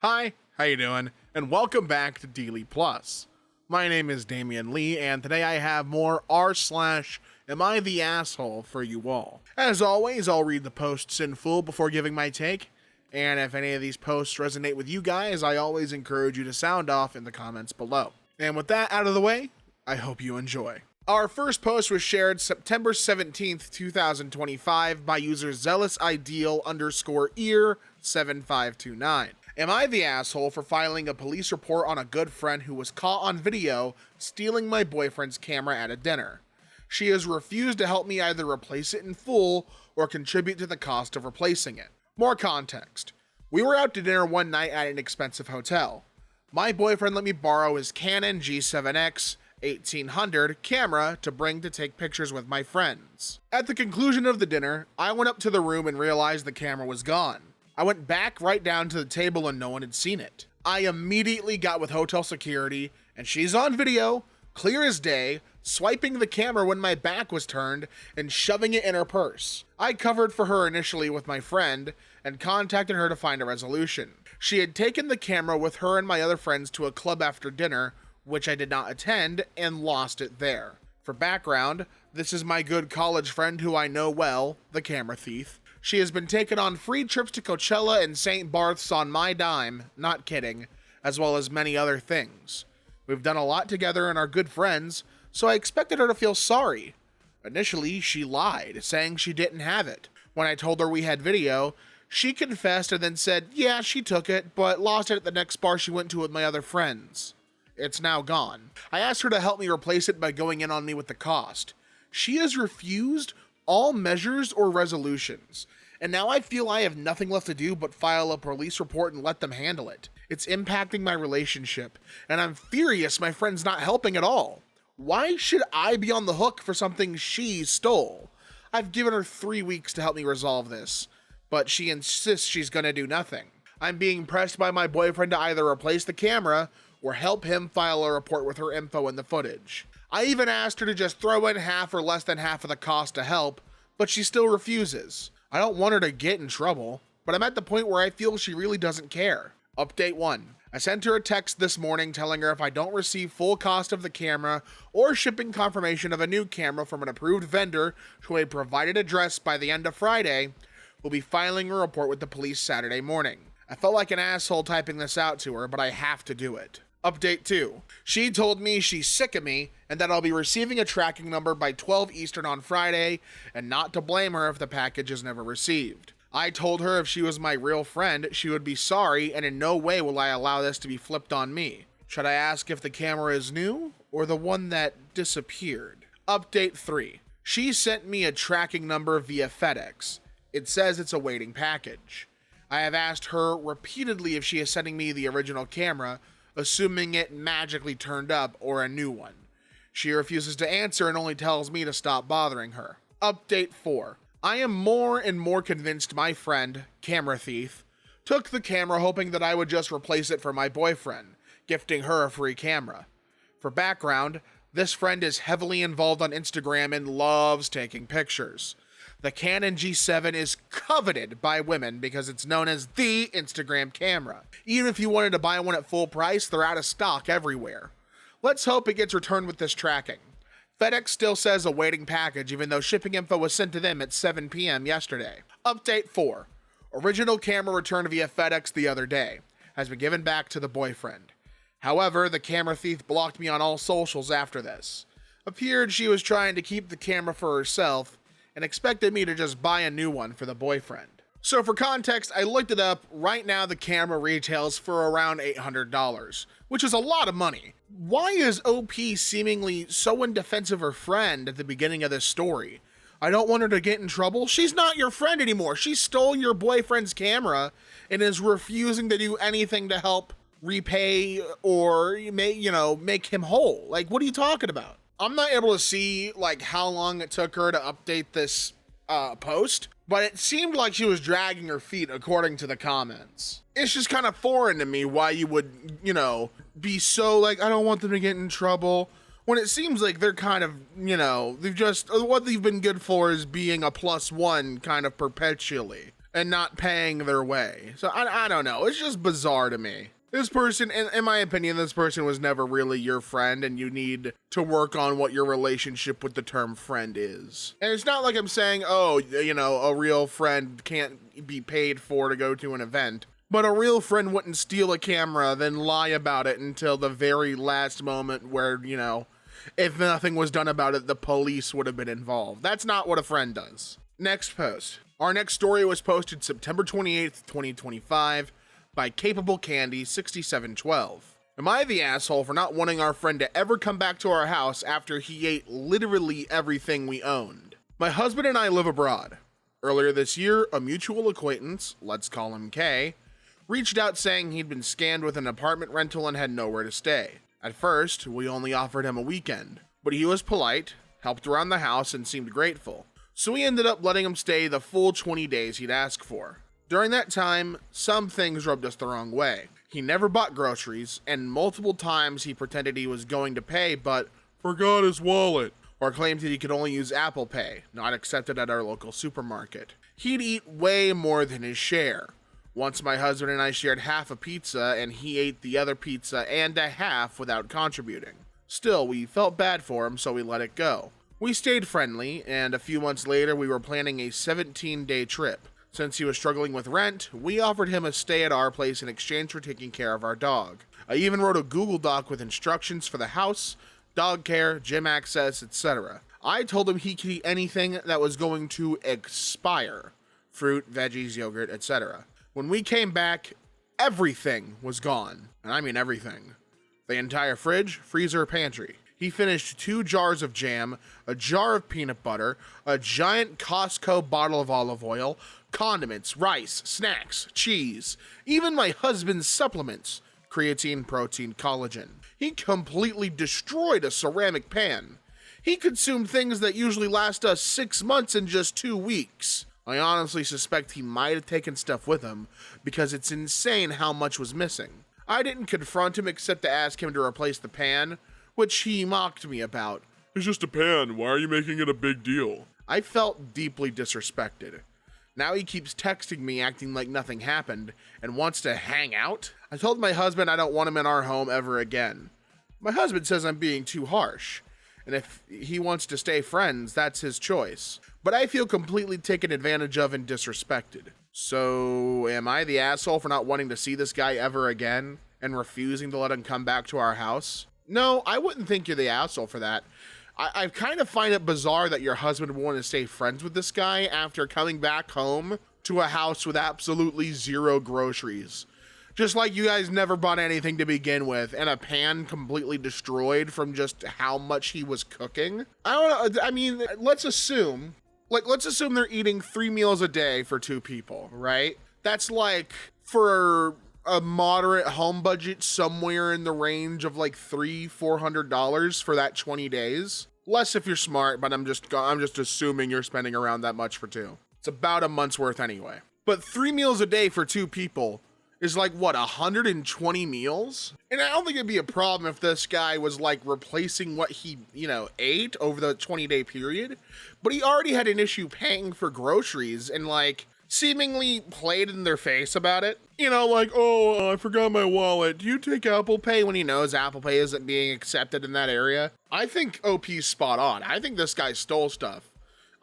Hi, how you doing? And welcome back to DeeLee Plus. My name is Damian Lee, and today I have more r/Am I the Asshole for you all. As always, I'll read the posts in full before giving my take, and if any of these posts resonate with you guys, I always encourage you to sound off in the comments below. And with that out of the way, I hope you enjoy. Our first post was shared September 17th, 2025 by user zealous_ear7529. Am I the asshole for filing a police report on a good friend who was caught on video stealing my boyfriend's camera at a dinner? She has refused to help me either replace it in full or contribute to the cost of replacing it. More context. We were out to dinner one night at an expensive hotel. My boyfriend let me borrow his Canon G7X 1800 camera to bring to take pictures with my friends. At the conclusion of the dinner, I went up to the room and realized the camera was gone. I went back right down to the table and no one had seen it. I immediately got with hotel security and she's on video, clear as day, swiping the camera when my back was turned and shoving it in her purse. I covered for her initially with my friend and contacted her to find a resolution. She had taken the camera with her and my other friends to a club after dinner, which I did not attend, and lost it there. For background, this is my good college friend who I know well, the camera thief. She has been taken on free trips to Coachella and St. Barth's on my dime, not kidding, as well as many other things. We've done a lot together and are good friends, so I expected her to feel sorry. Initially, she lied, saying she didn't have it. When I told her we had video, she confessed and then said, yeah, she took it, but lost it at the next bar she went to with my other friends. It's now gone. I asked her to help me replace it by going in on me with the cost. She has refused all measures or resolutions, and now I feel I have nothing left to do but file a police report and let them handle it. It's impacting my relationship, and I'm furious my friend's not helping at all. Why should I be on the hook for something she stole? I've given her 3 weeks to help me resolve this, but she insists she's gonna do nothing. I'm being pressed by my boyfriend to either replace the camera or help him file a report with her info in the footage. I even asked her to just throw in half or less than half of the cost to help, but she still refuses. I don't want her to get in trouble, but I'm at the point where I feel she really doesn't care. Update 1. I sent her a text this morning telling her if I don't receive full cost of the camera or shipping confirmation of a new camera from an approved vendor to a provided address by the end of Friday, we'll be filing a report with the police Saturday morning. I felt like an asshole typing this out to her, but I have to do it. Update 2. She told me she's sick of me and that I'll be receiving a tracking number by 12 Eastern on Friday and not to blame her if the package is never received. I told her if she was my real friend, she would be sorry and in no way will I allow this to be flipped on me. Should I ask if the camera is new or the one that disappeared? Update 3. She sent me a tracking number via FedEx. It says it's a waiting package. I have asked her repeatedly if she is sending me the original camera, assuming it magically turned up or a new one. She refuses to answer and only tells me to stop bothering her. Update 4. I am more and more convinced my friend, camera thief, took the camera hoping that I would just replace it for my boyfriend, gifting her a free camera. For background, this friend is heavily involved on Instagram and loves taking pictures. The Canon G7 is coveted by women because it's known as the Instagram camera. Even if you wanted to buy one at full price, they're out of stock everywhere. Let's hope it gets returned with this tracking. FedEx still says awaiting package even though shipping info was sent to them at 7 p.m. yesterday. Update 4. Original camera returned via FedEx the other day. Has been given back to the boyfriend. However, the camera thief blocked me on all socials after this. Appeared she was trying to keep the camera for herself and expected me to just buy a new one for the boyfriend. So for context, I looked it up. Right now the camera retails for around $800, which is a lot of money. Why is OP seemingly so in defense of her friend at the beginning of this story? I don't want her to get in trouble. She's not your friend anymore. She stole your boyfriend's camera and is refusing to do anything to help repay or make him whole. Like, what are you talking about? I'm not able to see like how long it took her to update this post, but it seemed like she was dragging her feet according to the comments. It's just kind of foreign to me why you would, be so like, I don't want them to get in trouble, when it seems like they're kind of, they've just, what they've been good for is being a +1 kind of perpetually. and not paying their way. So I don't know. It's just bizarre to me. This person, in my opinion, this person was never really your friend, and you need to work on what your relationship with the term friend is. And it's not like I'm saying, oh, you know, a real friend can't be paid for to go to an event. But a real friend wouldn't steal a camera, then lie about it until the very last moment where, you know, if nothing was done about it, the police would have been involved. That's not what a friend does. Next post. Our next story was posted September 28th, 2025 by Capable Candy 6712. Am I the asshole for not wanting our friend to ever come back to our house after he ate literally everything we owned? My husband and I live abroad. Earlier this year, a mutual acquaintance, let's call him K, reached out saying he'd been scammed with an apartment rental and had nowhere to stay. At first, we only offered him a weekend, but he was polite, helped around the house, and seemed grateful. So we ended up letting him stay the full 20 days he'd asked for. During that time, some things rubbed us the wrong way. He never bought groceries, and multiple times he pretended he was going to pay but forgot his wallet, or claimed that he could only use Apple Pay, not accepted at our local supermarket. He'd eat way more than his share. Once my husband and I shared half a pizza, and he ate the other pizza and a half without contributing. Still, we felt bad for him, so we let it go. We stayed friendly, and a few months later we were planning a 17-day trip. Since he was struggling with rent, we offered him a stay at our place in exchange for taking care of our dog. I even wrote a Google Doc with instructions for the house, dog care, gym access, etc. I told him he could eat anything that was going to expire. Fruit, veggies, yogurt, etc. When we came back, everything was gone. And I mean everything. The entire fridge, freezer, pantry. He finished 2 jars of jam, a jar of peanut butter, a giant Costco bottle of olive oil, condiments, rice, snacks, cheese, even my husband's supplements, creatine, protein, collagen. He completely destroyed a ceramic pan. He consumed things that usually last us 6 months in just 2 weeks. I honestly suspect he might have taken stuff with him because it's insane how much was missing. I didn't confront him except to ask him to replace the pan, which he mocked me about. It's just a pan, why are you making it a big deal? I felt deeply disrespected. Now he keeps texting me acting like nothing happened and wants to hang out. I told my husband I don't want him in our home ever again. My husband says I'm being too harsh, and if he wants to stay friends, that's his choice. But I feel completely taken advantage of and disrespected. So am I the asshole for not wanting to see this guy ever again and refusing to let him come back to our house? No, I wouldn't think you're the asshole for that. I kind of find it bizarre that your husband would want to stay friends with this guy after coming back home to a house with absolutely zero groceries. Just like you guys never bought anything to begin with, and a pan completely destroyed from just how much he was cooking. I don't know, I mean, let's assume they're eating 3 meals a day for 2 people, right? That's like, for a moderate home budget, somewhere in the range of like $300-400 for that 20 days. Less if you're smart, but I'm just assuming you're spending around that much for 2. It's about a month's worth anyway. But 3 meals a day for 2 people is like, what, 120 meals? And I don't think it'd be a problem if this guy was like replacing what he, ate over the 20-day period. But he already had an issue paying for groceries and like seemingly played in their face about it. Like, oh, I forgot my wallet. Do you take Apple Pay, when he knows Apple Pay isn't being accepted in that area? I think OP's spot on. I think this guy stole stuff.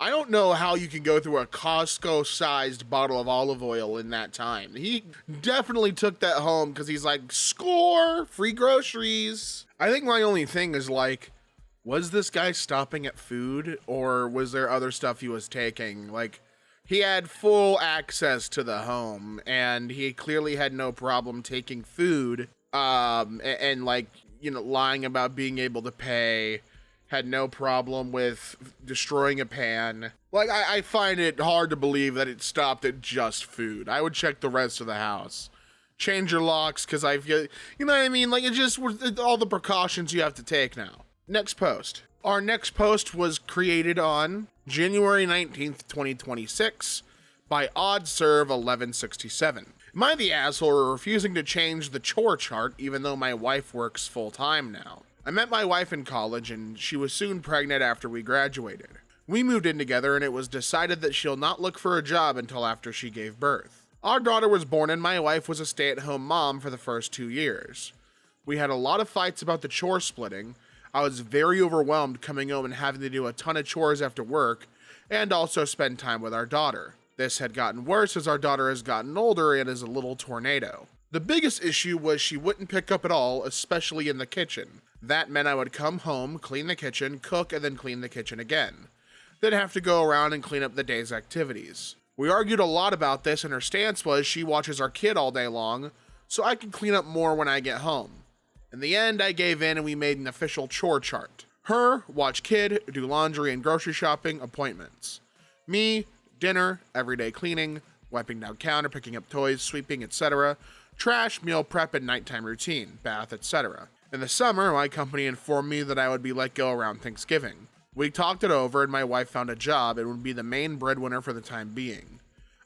I don't know how you can go through a Costco-sized bottle of olive oil in that time. He definitely took that home because he's like, score, free groceries. I think my only thing is like, was this guy stopping at food, or was there other stuff he was taking? Like, he had full access to the home, and he clearly had no problem taking food, and like, lying about being able to pay. Had no problem with destroying a pan. Like, I find it hard to believe that it stopped at just food. I would check the rest of the house. Change your locks, because I feel, you know what I mean? Like, it just was all the precautions you have to take now. Next post. Our next post was created on January 19th, 2026 by OddServe1167. Am I the asshole for refusing to change the chore chart even though my wife works full time now? I met my wife in college, and she was soon pregnant after we graduated. We moved in together and it was decided that she'll not look for a job until after she gave birth. Our daughter was born and my wife was a stay-at-home mom for the first 2 years. We had a lot of fights about the chore splitting. I was very overwhelmed coming home and having to do a ton of chores after work and also spend time with our daughter. This had gotten worse as our daughter has gotten older and is a little tornado. The biggest issue was she wouldn't pick up at all, especially in the kitchen. That meant I would come home, clean the kitchen, cook, and then clean the kitchen again. Then have to go around and clean up the day's activities. We argued a lot about this and her stance was she watches our kid all day long, so I can clean up more when I get home. In the end, I gave in and we made an official chore chart. Her, watch kid, do laundry and grocery shopping, appointments. Me, dinner, everyday cleaning, wiping down counter, picking up toys, sweeping, etc. Trash, meal prep, and nighttime routine, bath, etc. In the summer, my company informed me that I would be let go around Thanksgiving. We talked it over and my wife found a job and would be the main breadwinner for the time being.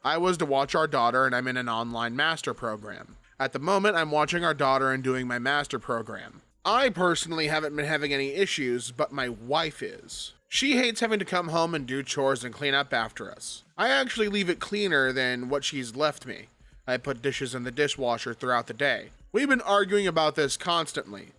I was to watch our daughter and I'm in an online master program. At the moment, I'm watching our daughter and doing my master program. I personally haven't been having any issues, but my wife is. She hates having to come home and do chores and clean up after us. I actually leave it cleaner than what she's left me. I put dishes in the dishwasher throughout the day. We've been arguing about this constantly.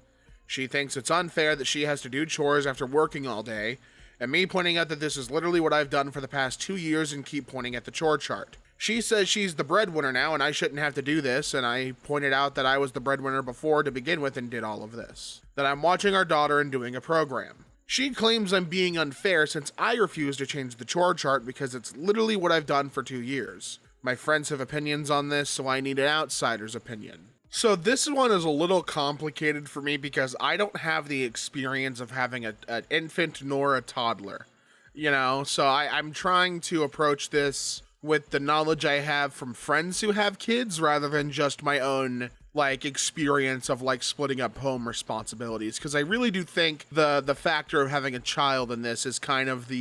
She thinks it's unfair that she has to do chores after working all day, and me pointing out that this is literally what I've done for the past 2 years and keep pointing at the chore chart. She says she's the breadwinner now and I shouldn't have to do this, and I pointed out that I was the breadwinner before to begin with and did all of this. That I'm watching our daughter and doing a program. She claims I'm being unfair since I refuse to change the chore chart because it's literally what I've done for 2 years. My friends have opinions on this, so I need an outsider's opinion. So this one is a little complicated for me because I don't have the experience of having an infant nor a toddler. So I'm trying to approach this with the knowledge I have from friends who have kids rather than just my own experience of splitting up home responsibilities, because I really do think the factor of having a child in this is kind of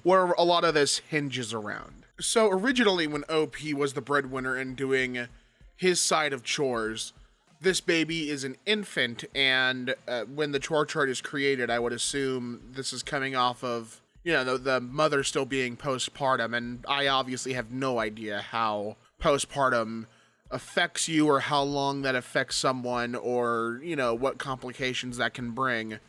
where a lot of this hinges around. So originally when OP was the breadwinner and doing his side of chores, this baby is an infant, and when the chore chart is created, I would assume this is coming off of the mother still being postpartum, and I obviously have no idea how postpartum affects you or how long that affects someone or, what complications that can bring.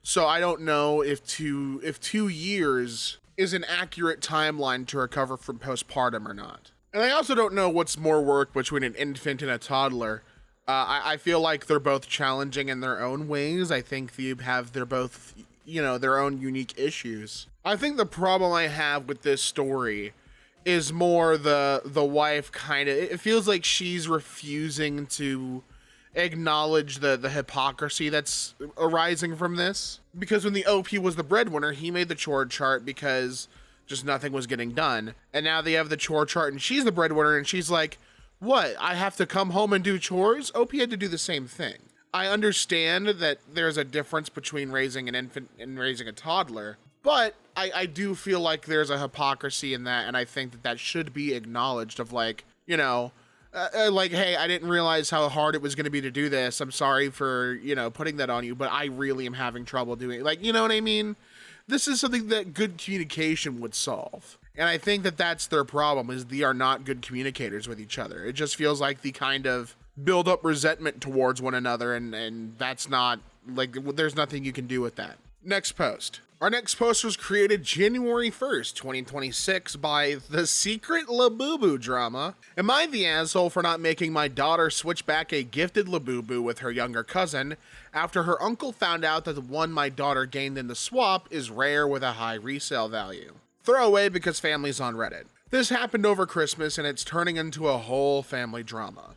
So I don't know if 2 years is an accurate timeline to recover from postpartum or not. And I also don't know what's more work between an infant and a toddler. I feel like they're both challenging in their own ways. I think they're both their own unique issues. I think the problem I have with this story is more the wife it feels like she's refusing to acknowledge the hypocrisy that's arising from this. Because when the OP was the breadwinner, he made the chore chart because just nothing was getting done. And now they have the chore chart and she's the breadwinner and she's like, what? I have to come home and do chores? OP had to do the same thing. I understand that there's a difference between raising an infant and raising a toddler, but I do feel like there's a hypocrisy in that, and I think that should be acknowledged of hey, I didn't realize how hard it was going to be to do this. I'm sorry for, putting that on you, but I really am having trouble doing it. You know what I mean? This is something that good communication would solve. And I think that that's their problem, is they are not good communicators with each other. It just feels like the kind of build up resentment towards one another, and that's not, there's nothing you can do with that. Next post. Our next post was created January 1st, 2026 by The Secret Labubu Drama. Am I the asshole for not making my daughter switch back a gifted Labubu with her younger cousin after her uncle found out that the one my daughter gained in the swap is rare with a high resale value? Throwaway because family's on Reddit. This happened over Christmas and it's turning into a whole family drama.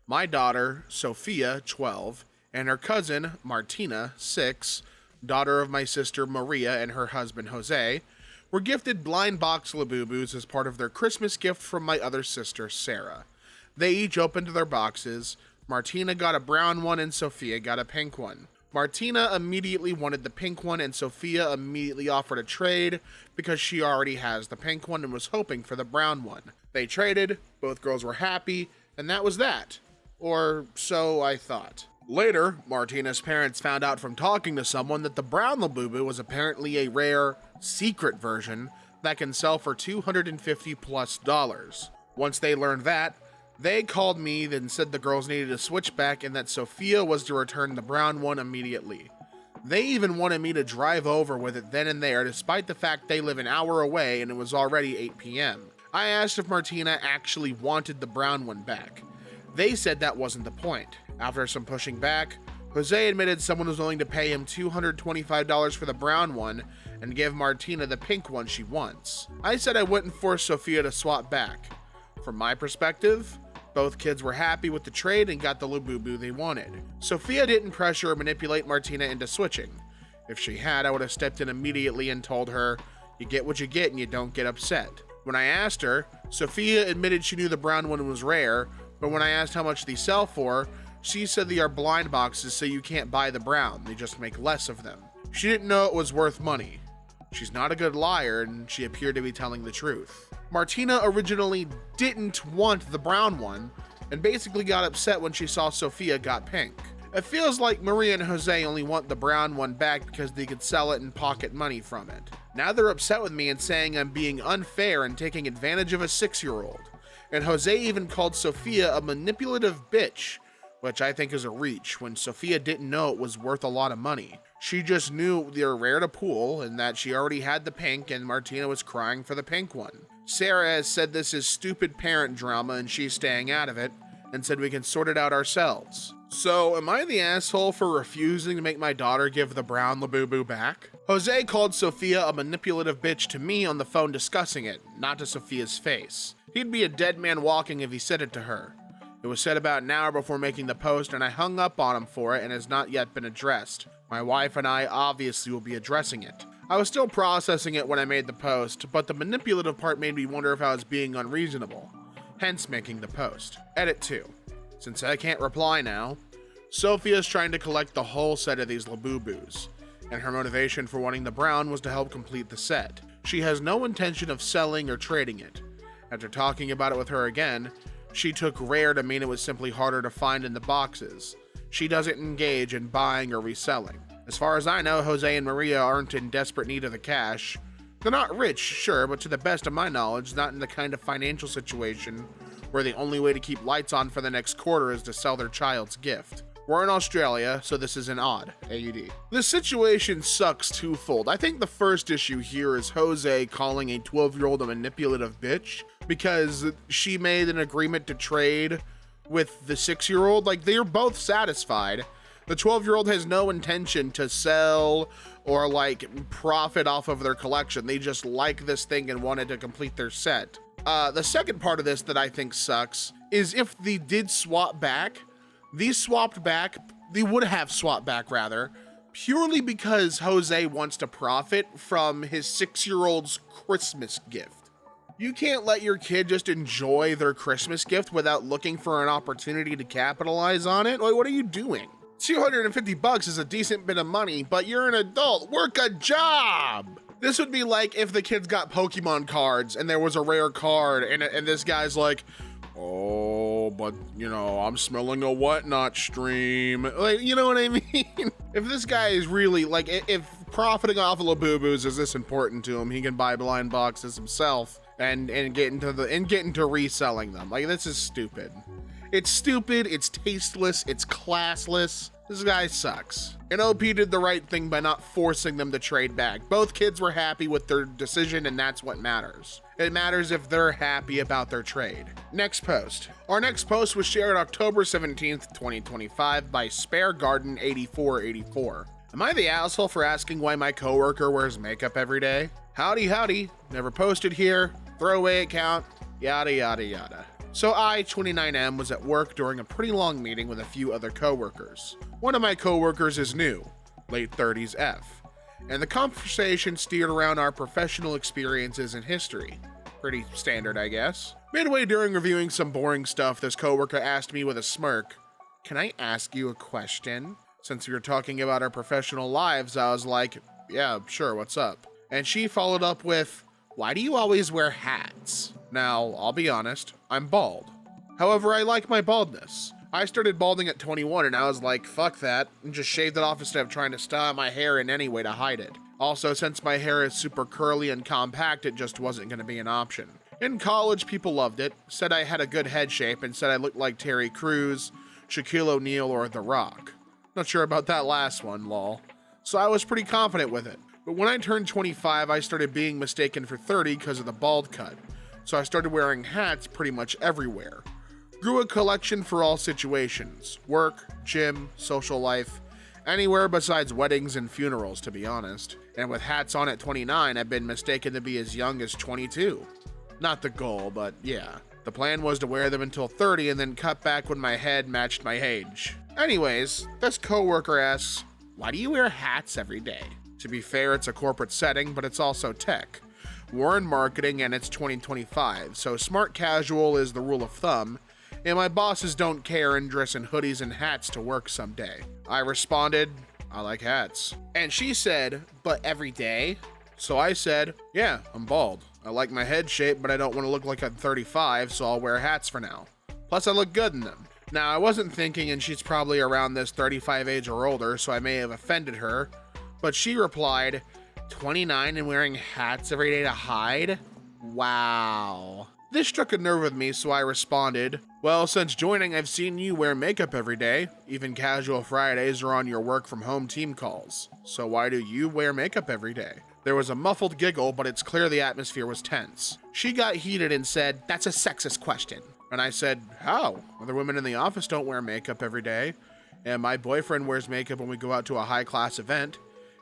My daughter, Sophia, 12, and her cousin, Martina, 6, daughter of my sister Maria and her husband Jose, were gifted blind box Labubus as part of their Christmas gift from my other sister Sarah. They each opened their boxes. Martina got a brown one and Sophia got a pink one. Martina immediately wanted the pink one and Sophia immediately offered a trade because she already has the pink one and was hoping for the brown one. They traded, both girls were happy, and that was that. Or so I thought. Later, Martina's parents found out from talking to someone that the brown Labubu was apparently a rare secret version that can sell for $250+. Once they learned that, they called me and said the girls needed a switchback and that Sophia was to return the brown one immediately. They even wanted me to drive over with it then and there, despite the fact they live an hour away and it was already 8 p.m. I asked if Martina actually wanted the brown one back. They said that wasn't the point. After some pushing back, Jose admitted someone was willing to pay him $225 for the brown one and give Martina the pink one she wants. I said I wouldn't force Sophia to swap back. From my perspective, both kids were happy with the trade and got the Labubu they wanted. Sophia didn't pressure or manipulate Martina into switching. If she had, I would have stepped in immediately and told her, you get what you get and you don't get upset. When I asked her, Sophia admitted she knew the brown one was rare, but when I asked how much they sell for, she said they are blind boxes so you can't buy the brown, they just make less of them. She didn't know it was worth money. She's not a good liar and she appeared to be telling the truth. Martina originally didn't want the brown one and basically got upset when she saw Sophia got pink. It feels like Maria and Jose only want the brown one back because they could sell it and pocket money from it. Now they're upset with me and saying I'm being unfair and taking advantage of a 6-year-old. And Jose even called Sophia a manipulative bitch, which I think is a reach when Sophia didn't know it was worth a lot of money. She just knew they were rare to pool and that she already had the pink and Martina was crying for the pink one. Sarah has said this is stupid parent drama and she's staying out of it and said we can sort it out ourselves. So am I the asshole for refusing to make my daughter give the brown Labubu back? Jose called Sophia a manipulative bitch to me on the phone discussing it, not to Sophia's face. He'd be a dead man walking if he said it to her. It was said about an hour before making the post and I hung up on him for it and has not yet been addressed. My wife and I obviously will be addressing it. I was still processing it when I made the post, but the manipulative part made me wonder if I was being unreasonable, hence making the post. Edit 2. Since I can't reply now, Sophia's trying to collect the whole set of these Labubus, and her motivation for wanting the brown was to help complete the set. She has no intention of selling or trading it. After talking about it with her again, she took rare to mean it was simply harder to find in the boxes. She doesn't engage in buying or reselling. As far as I know, Jose and Maria aren't in desperate need of the cash. They're not rich, sure, but to the best of my knowledge, not in the kind of financial situation where the only way to keep lights on for the next quarter is to sell their child's gift. We're in Australia, so this isn't odd, AUD. This situation sucks twofold. I think the first issue here is Jose calling a 12-year-old a manipulative bitch because she made an agreement to trade with the 6-year-old. Like, they're both satisfied. The 12-year-old has no intention to sell or like profit off of their collection. They just like this thing and wanted to complete their set. The second part of this that I think sucks is if they did swap back, they would have swapped back rather, purely because Jose wants to profit from his 6-year-old's Christmas gift. You can't let your kid just enjoy their Christmas gift without looking for an opportunity to capitalize on it. Like, what are you doing? $250 is a decent bit of money, but you're an adult. Work a job. This would be like if the kids got Pokemon cards and there was a rare card and this guy's like, oh, but you know, I'm smelling a whatnot stream. Like, you know what I mean? If this guy is really like, if profiting off of Labubus is this important to him, he can buy blind boxes himself and get into reselling them. Like, this is stupid. It's stupid, it's tasteless, it's classless. This guy sucks. And OP did the right thing by not forcing them to trade back. Both kids were happy with their decision and that's what matters. It matters if they're happy about their trade. Next post. Our next post was shared October 17th, 2025 by SpareGarden8484. Am I the asshole for asking why my coworker wears makeup every day? Howdy howdy, never posted here, throwaway account, yada yada yada. So I, 29M, was at work during a pretty long meeting with a few other coworkers. One of my coworkers is new, late 30s F, and the conversation steered around our professional experiences and history. Pretty standard, I guess. Midway during reviewing some boring stuff, this coworker asked me with a smirk, "Can I ask you a question?" Since we were talking about our professional lives, I was like, "Yeah, sure, what's up?" And she followed up with, "Why do you always wear hats?" Now, I'll be honest, I'm bald. However, I like my baldness. I started balding at 21 and I was like, fuck that, and just shaved it off instead of trying to style my hair in any way to hide it. Also, since my hair is super curly and compact, it just wasn't going to be an option. In college, people loved it, said I had a good head shape, and said I looked like Terry Crews, Shaquille O'Neal, or The Rock. Not sure about that last one, lol. So I was pretty confident with it. But when I turned 25, I started being mistaken for 30 because of the bald cut. So I started wearing hats pretty much everywhere. Grew a collection for all situations. Work, gym, social life, anywhere besides weddings and funerals, to be honest. And with hats on at 29, I've been mistaken to be as young as 22. Not the goal, but yeah. The plan was to wear them until 30 and then cut back when my head matched my age. Anyways, this coworker asks, why do you wear hats every day? To be fair, it's a corporate setting, but it's also tech. We're in marketing and it's 2025, so smart casual is the rule of thumb, and my bosses don't care and dress in hoodies and hats to work someday. I responded, I like hats. And she said, but every day? So I said, yeah, I'm bald. I like my head shape, but I don't want to look like I'm 35, so I'll wear hats for now. Plus I look good in them. Now I wasn't thinking, and she's probably around this 35 age or older, so I may have offended her, but she replied, 29 and wearing hats every day to hide? Wow. This struck a nerve with me, so I responded, well, since joining, I've seen you wear makeup every day. Even casual Fridays are on your work from home team calls. So why do you wear makeup every day? There was a muffled giggle, but it's clear the atmosphere was tense. She got heated and said, that's a sexist question. And I said, how? Other women in the office don't wear makeup every day. And my boyfriend wears makeup when we go out to a high-class event.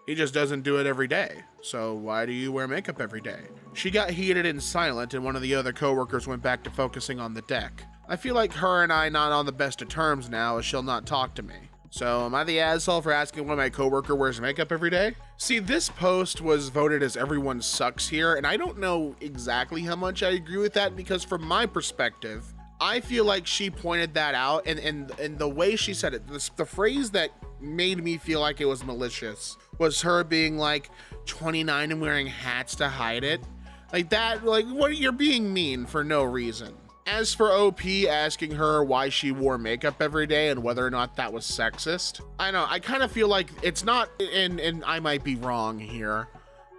He just doesn't do it every day. So why do you wear makeup every day? She got heated and silent, and one of the other coworkers went back to focusing on the deck. I feel like her and I not on the best of terms now, as she'll not talk to me. So am I the asshole for asking why my coworker wears makeup every day? See, this post was voted as everyone sucks here, and I don't know exactly how much I agree with that, because from my perspective, I feel like she pointed that out, and the way she said it, the phrase that made me feel like it was malicious was her being like 29 and wearing hats to hide it. Like that, like what, you're being mean for no reason. As for OP asking her why she wore makeup every day and whether or not that was sexist, I know, I kind of feel like it's not, and I might be wrong here,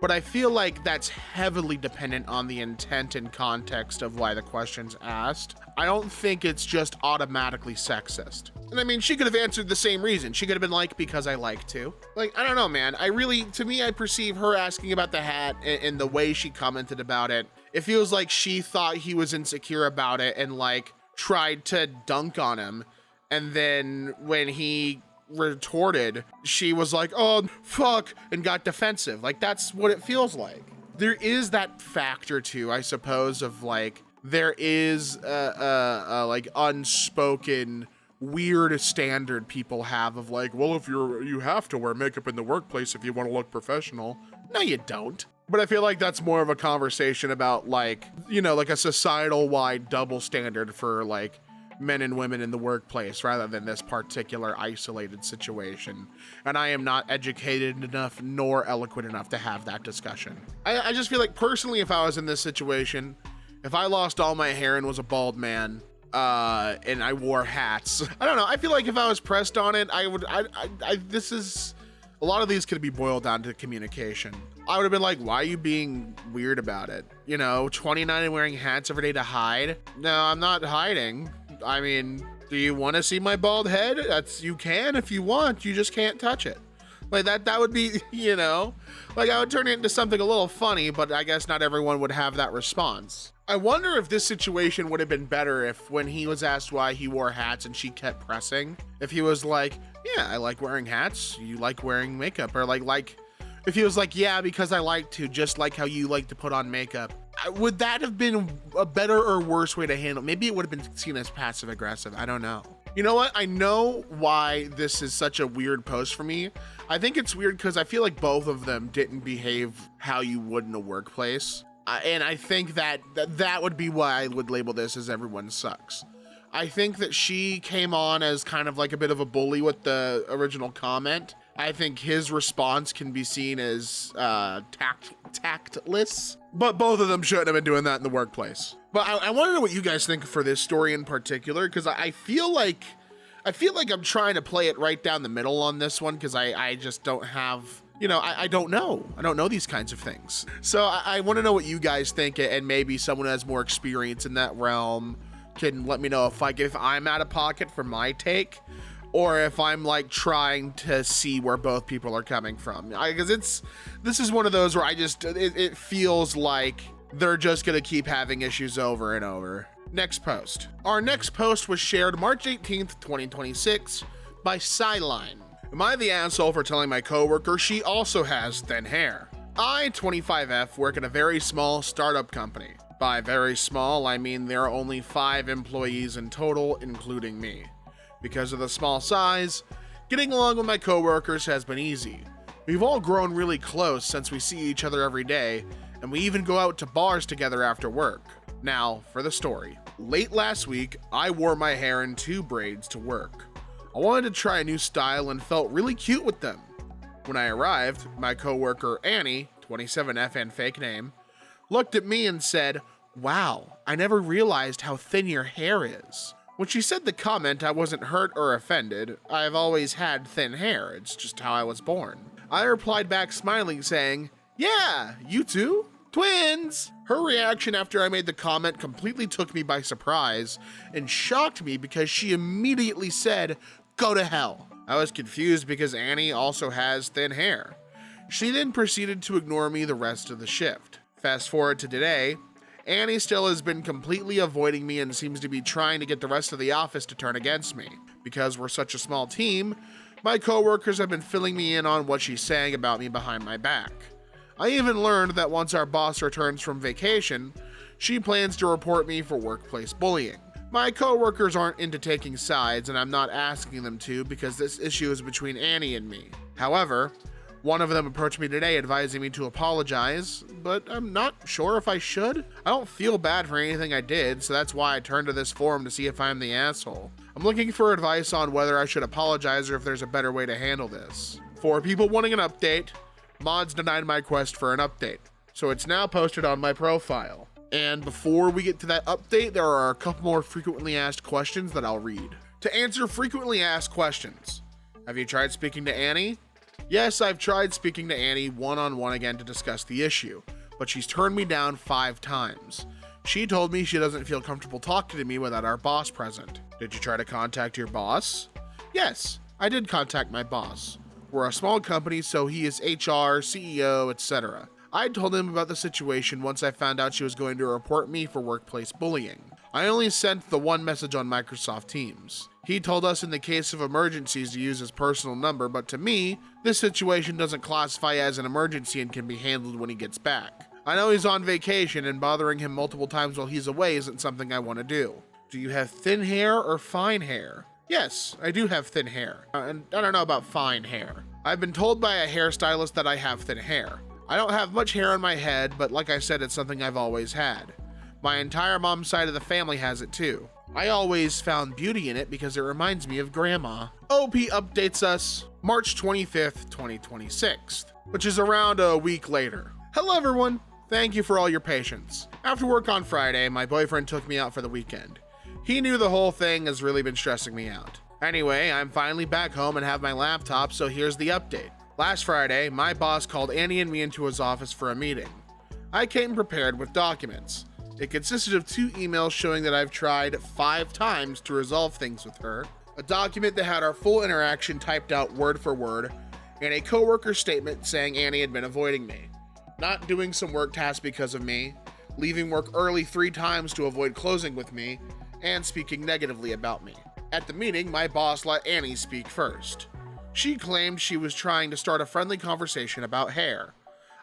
but I feel like that's heavily dependent on the intent and context of why the question's asked. I don't think it's just automatically sexist. And I mean, she could have answered the same reason. She could have been like, because I like to. Like, I don't know, man. To me, I perceive her asking about the hat and the way she commented about it. It feels like she thought he was insecure about it and like tried to dunk on him. And then when he retorted, she was like, oh, fuck, and got defensive. Like, that's what it feels like. There is that factor too, I suppose, of like, there is a like unspoken weird standard people have of like, well, if you have to wear makeup in the workplace if you want to look professional. No, you don't. But I feel like that's more of a conversation about like, you know, like a societal wide double standard for like men and women in the workplace rather than this particular isolated situation. And I am not educated enough nor eloquent enough to have that discussion. I just feel like personally, if I was in this situation, if I lost all my hair and was a bald man, and I wore hats, I don't know. I feel like if I was pressed on it, this is, a lot of these could be boiled down to communication. I would have been like, why are you being weird about it? You know, 29 and wearing hats every day to hide? No, I'm not hiding. I mean, do you want to see my bald head? You can if you want, you just can't touch it. Like that would be, you know, like I would turn it into something a little funny, but I guess not everyone would have that response. I wonder if this situation would have been better if when he was asked why he wore hats and she kept pressing, if he was like, yeah, I like wearing hats. You like wearing makeup, or like, if he was like, yeah, because I like to, just like how you like to put on makeup. Would that have been a better or worse way to handle? Maybe it would have been seen as passive aggressive. I don't know. You know what? I know why this is such a weird post for me. I think it's weird because I feel like both of them didn't behave how you would in a workplace. And I think that would be why I would label this as everyone sucks. I think that she came on as kind of like a bit of a bully with the original comment. I think his response can be seen as tactless, but both of them shouldn't have been doing that in the workplace. But I want to know what you guys think for this story in particular, because I feel like I'm trying to play it right down the middle on this one, because I just don't have, I don't know. I don't know these kinds of things. So I want to know what you guys think, and maybe someone who has more experience in that realm can let me know if I'm out of pocket for my take, or if I'm like trying to see where both people are coming from. Because this is one of those where it feels like they're just gonna keep having issues over and over. Next post. Our next post was shared March 18th, 2026 by Sideline. Am I the asshole for telling my coworker she also has thin hair? I, 25F, work at a very small startup company. By very small, I mean there are only 5 employees in total, including me. Because of the small size, getting along with my coworkers has been easy. We've all grown really close since we see each other every day, and we even go out to bars together after work. Now, for the story. Late last week, I wore my hair in 2 braids to work. I wanted to try a new style and felt really cute with them. When I arrived, my coworker Annie, 27F and fake name, looked at me and said, "Wow, I never realized how thin your hair is." When she said the comment, I wasn't hurt or offended. I've always had thin hair, it's just how I was born. I replied back smiling saying, "Yeah, you too? Twins!" Her reaction after I made the comment completely took me by surprise and shocked me because she immediately said, "Go to hell." I was confused because Annie also has thin hair. She then proceeded to ignore me the rest of the shift. Fast forward to today, Annie still has been completely avoiding me and seems to be trying to get the rest of the office to turn against me. Because we're such a small team, my coworkers have been filling me in on what she's saying about me behind my back. I even learned that once our boss returns from vacation, she plans to report me for workplace bullying. My coworkers aren't into taking sides, and I'm not asking them to because this issue is between Annie and me. However, one of them approached me today advising me to apologize, but I'm not sure if I should. I don't feel bad for anything I did, so that's why I turned to this forum to see if I'm the asshole. I'm looking for advice on whether I should apologize or if there's a better way to handle this. For people wanting an update, mods denied my request for an update, so it's now posted on my profile. And before we get to that update, there are a couple more frequently asked questions that I'll read. To answer frequently asked questions, have you tried speaking to Annie? Yes, I've tried speaking to Annie one-on-one again to discuss the issue, but she's turned me down 5 times. She told me she doesn't feel comfortable talking to me without our boss present. Did you try to contact your boss? Yes, I did contact my boss. We're a small company, so he is HR, CEO, etc. I told him about the situation once I found out she was going to report me for workplace bullying. I only sent the one message on Microsoft Teams. He told us in the case of emergencies to use his personal number, but to me, this situation doesn't classify as an emergency and can be handled when he gets back. I know he's on vacation, and bothering him multiple times while he's away isn't something I want to do. Do you have thin hair or fine hair? Yes, I do have thin hair, and I don't know about fine hair. I've been told by a hairstylist that I have thin hair. I don't have much hair on my head, but like I said, it's something I've always had. My entire mom's side of the family has it too. I always found beauty in it because it reminds me of grandma. OP updates us March 25th, 2026, which is around a week later. Hello everyone, thank you for all your patience. After work on Friday, my boyfriend took me out for the weekend. He knew the whole thing has really been stressing me out. Anyway, I'm finally back home and have my laptop, so here's the update. Last Friday, my boss called Annie and me into his office for a meeting. I came prepared with documents. It consisted of 2 emails showing that I've tried 5 times to resolve things with her, a document that had our full interaction typed out word for word, and a coworker statement saying Annie had been avoiding me, not doing some work tasks because of me, leaving work early 3 times to avoid closing with me, and speaking negatively about me. At the meeting, my boss let Annie speak first. She claimed she was trying to start a friendly conversation about hair.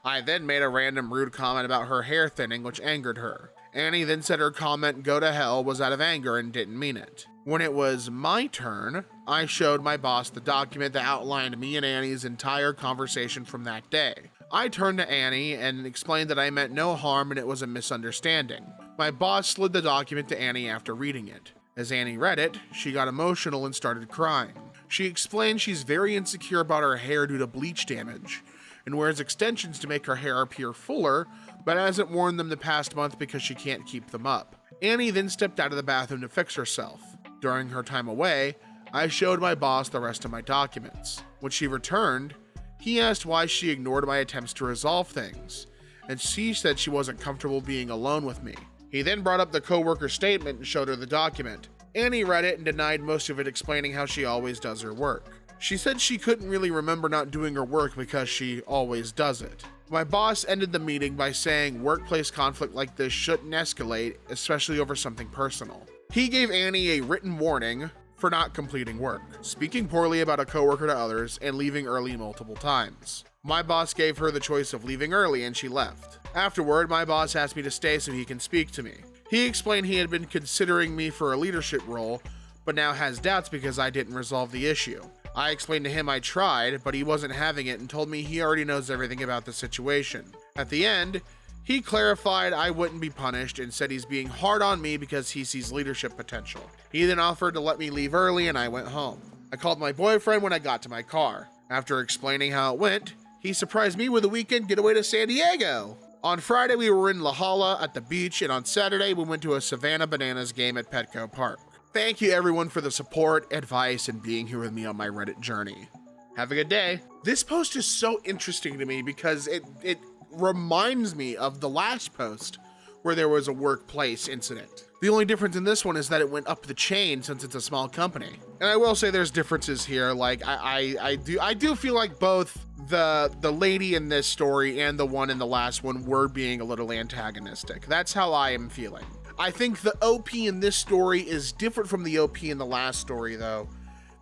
I then made a random rude comment about her hair thinning, which angered her. Annie then said her comment "go to hell" was out of anger and didn't mean it. When it was my turn, I showed my boss the document that outlined me and Annie's entire conversation from that day. I turned to Annie and explained that I meant no harm and it was a misunderstanding. My boss slid the document to Annie after reading it. As Annie read it, she got emotional and started crying. She explained she's very insecure about her hair due to bleach damage, and wears extensions to make her hair appear fuller, but hasn't worn them the past month because she can't keep them up. Annie then stepped out of the bathroom to fix herself. During her time away, I showed my boss the rest of my documents. When she returned, He asked why she ignored my attempts to resolve things, and she said she wasn't comfortable being alone with me. He then brought up the coworker's statement and showed her the document. Annie read it and denied most of it, explaining how she always does her work. She said she couldn't really remember not doing her work because she always does it. My boss ended the meeting by saying workplace conflict like this shouldn't escalate, especially over something personal. He gave Annie a written warning for not completing work, speaking poorly about a coworker to others, and leaving early multiple times. My boss gave her the choice of leaving early and she left. Afterward, my boss asked me to stay so he can speak to me. He explained he had been considering me for a leadership role, but now has doubts because I didn't resolve the issue. I explained to him I tried, but he wasn't having it and told me he already knows everything about the situation. At the end, he clarified I wouldn't be punished and said he's being hard on me because he sees leadership potential. He then offered to let me leave early and I went home. I called my boyfriend when I got to my car. After explaining how it went, he surprised me with a weekend getaway to San Diego. On Friday, we were in La Jolla at the beach, and on Saturday, we went to a Savannah Bananas game at Petco Park. Thank you everyone for the support, advice, and being here with me on my Reddit journey. Have a good day. This post is so interesting to me because it reminds me of the last post where there was a workplace incident. The only difference in this one is that it went up the chain since it's a small company. And I will say there's differences here. Like I do feel like both the lady in this story and the one in the last one were being a little antagonistic. That's how I am feeling. I think the OP in this story is different from the OP in the last story though,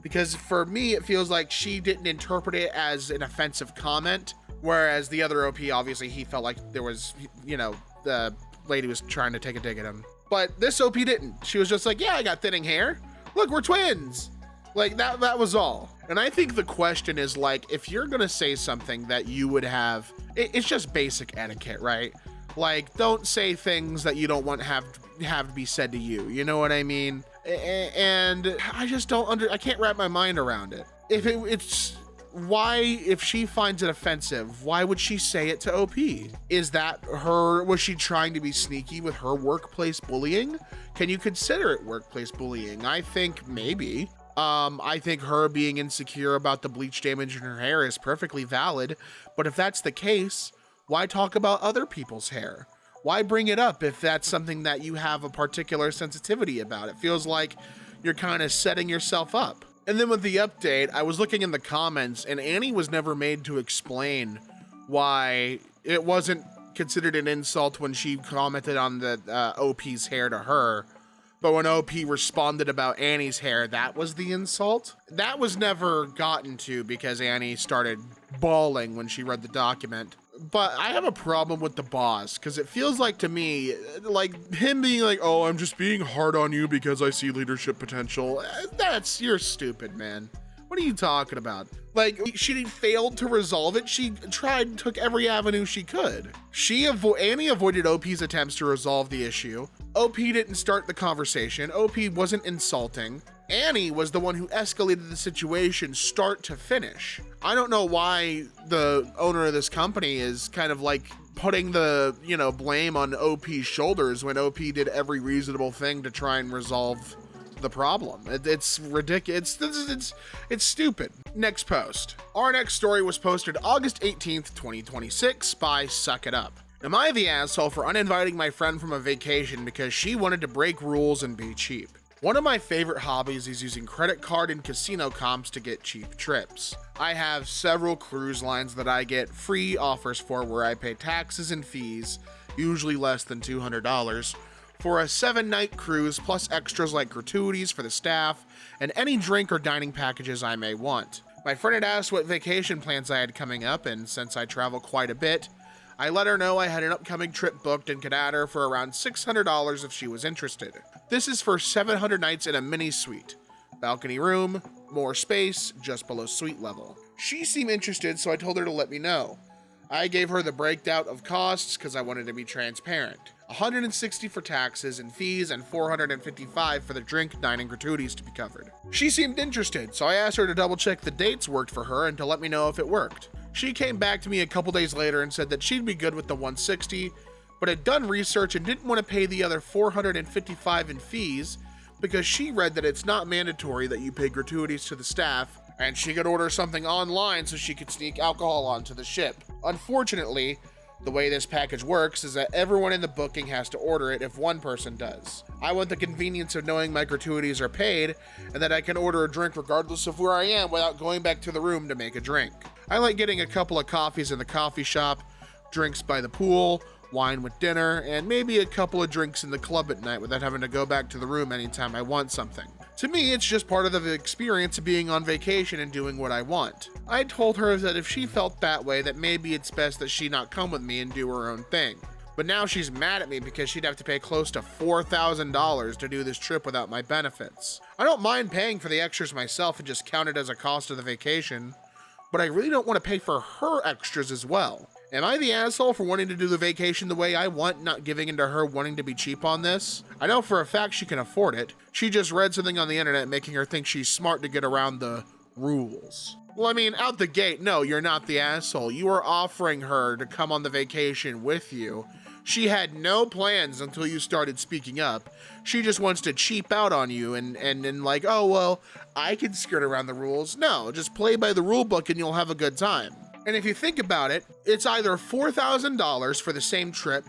because for me it feels like she didn't interpret it as an offensive comment, whereas the other OP, obviously he felt like there was, you know, the lady was trying to take a dig at him. But this OP didn't. She was just like, yeah, I got thinning hair. Look, we're twins. Like that was all. And I think the question is like, if you're gonna say something that you would have, it's just basic etiquette, right? Like, don't say things that you don't want have to be said to you. You know what I mean? And I just don't I can't wrap my mind around it. If she finds it offensive, why would she say it to OP? Is that was she trying to be sneaky with her workplace bullying? Can you consider it workplace bullying? I think maybe. I think her being insecure about the bleach damage in her hair is perfectly valid, but if that's the case, why talk about other people's hair? Why bring it up if that's something that you have a particular sensitivity about? It feels like you're kind of setting yourself up. And then with the update, I was looking in the comments and Annie was never made to explain why it wasn't considered an insult when she commented on the OP's hair to her. But when OP responded about Annie's hair, that was the insult? That was never gotten to because Annie started bawling when she read the document. But I have a problem with the boss, because it feels like to me, like him being like, oh, I'm just being hard on you because I see leadership potential. You're stupid, man. What are you talking about? Like, she failed to resolve it. She took every avenue she could. Annie avoided OP's attempts to resolve the issue. OP didn't start the conversation. OP wasn't insulting. Annie was the one who escalated the situation start to finish. I don't know why the owner of this company is kind of like putting the, blame on OP's shoulders when OP did every reasonable thing to try and resolve the problem. It's ridiculous. It's stupid. Next post. Our next story was posted August 18th, 2026 by Suck It Up. Am I the asshole for uninviting my friend from a vacation because she wanted to break rules and be cheap? One of my favorite hobbies is using credit card and casino comps to get cheap trips. I have several cruise lines that I get free offers for where I pay taxes and fees, usually less than $200, for a 7-night cruise plus extras like gratuities for the staff and any drink or dining packages I may want. My friend had asked what vacation plans I had coming up, and since I travel quite a bit, I let her know I had an upcoming trip booked and could add her for around $600 if she was interested. This is for 700 nights in a mini suite. Balcony room, more space, just below suite level. She seemed interested, so I told her to let me know. I gave her the breakdown of costs because I wanted to be transparent. $160 for taxes and fees and $455 for the drink, dining, gratuities to be covered. She seemed interested, so I asked her to double check the dates worked for her and to let me know if it worked. She came back to me a couple days later and said that she'd be good with the $160, but had done research and didn't want to pay the other $455 in fees because she read that it's not mandatory that you pay gratuities to the staff and she could order something online so she could sneak alcohol onto the ship. Unfortunately, the way this package works is that everyone in the booking has to order it if one person does. I want the convenience of knowing my gratuities are paid and that I can order a drink regardless of where I am without going back to the room to make a drink. I like getting a couple of coffees in the coffee shop, drinks by the pool, wine with dinner, and maybe a couple of drinks in the club at night without having to go back to the room anytime I want something. To me, it's just part of the experience of being on vacation and doing what I want. I told her that if she felt that way, that maybe it's best that she not come with me and do her own thing. But now she's mad at me because she'd have to pay close to $4,000 to do this trip without my benefits. I don't mind paying for the extras myself and just count it as a cost of the vacation, but I really don't want to pay for her extras as well. Am I the asshole for wanting to do the vacation the way I want, not giving into her wanting to be cheap on this? I know for a fact she can afford it. She just read something on the internet making her think she's smart to get around the rules. Well, I mean, out the gate, no, you're not the asshole. You are offering her to come on the vacation with you. She had no plans until you started speaking up. She just wants to cheap out on you and like, oh, well, I can skirt around the rules. No, just play by the rule book and you'll have a good time. And if you think about it, it's either $4,000 for the same trip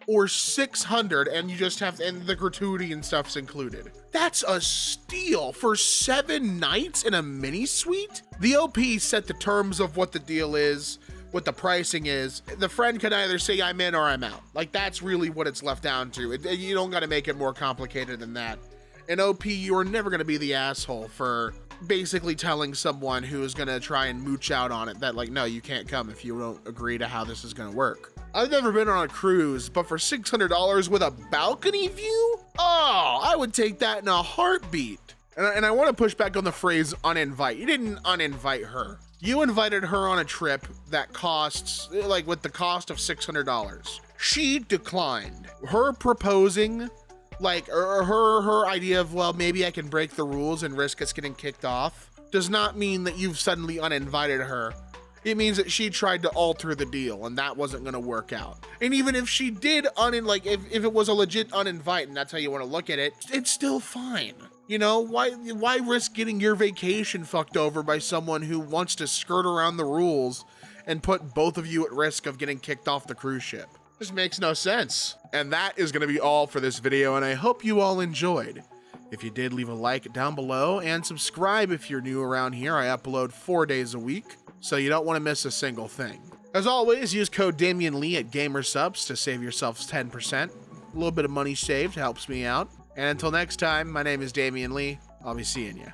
or $600 and you just have to, and the gratuity and stuff's included. That's a steal for 7 nights in a mini suite. The OP set the terms of what the deal is, what the pricing is. The friend can either say I'm in or I'm out. Like, that's really what it's left down to. You don't got to make it more complicated than that. In OP, you're never going to be the asshole for basically telling someone who is going to try and mooch out on it that, like, no, you can't come if you don't agree to how this is going to work. I've never been on a cruise, but for $600 with a balcony view? Oh, I would take that in a heartbeat. And I want to push back on the phrase uninvite. You didn't uninvite her. You invited her on a trip that costs, like, with the cost of $600. She declined. Her proposing, like, or her idea of, well, maybe I can break the rules and risk us getting kicked off, does not mean that you've suddenly uninvited her. It means that she tried to alter the deal and that wasn't going to work out. And even if she did if it was a legit uninvite and that's how you want to look at it, it's still fine. You know, why risk getting your vacation fucked over by someone who wants to skirt around the rules and put both of you at risk of getting kicked off the cruise ship? This makes no sense. And that is going to be all for this video, and I hope you all enjoyed. If you did, leave a like down below and subscribe if you're new around here. I upload 4 days a week, so you don't want to miss a single thing. As always, use code DamianLee at GamerSubs to save yourselves 10%. A little bit of money saved helps me out. And until next time, my name is Damian Lee. I'll be seeing you.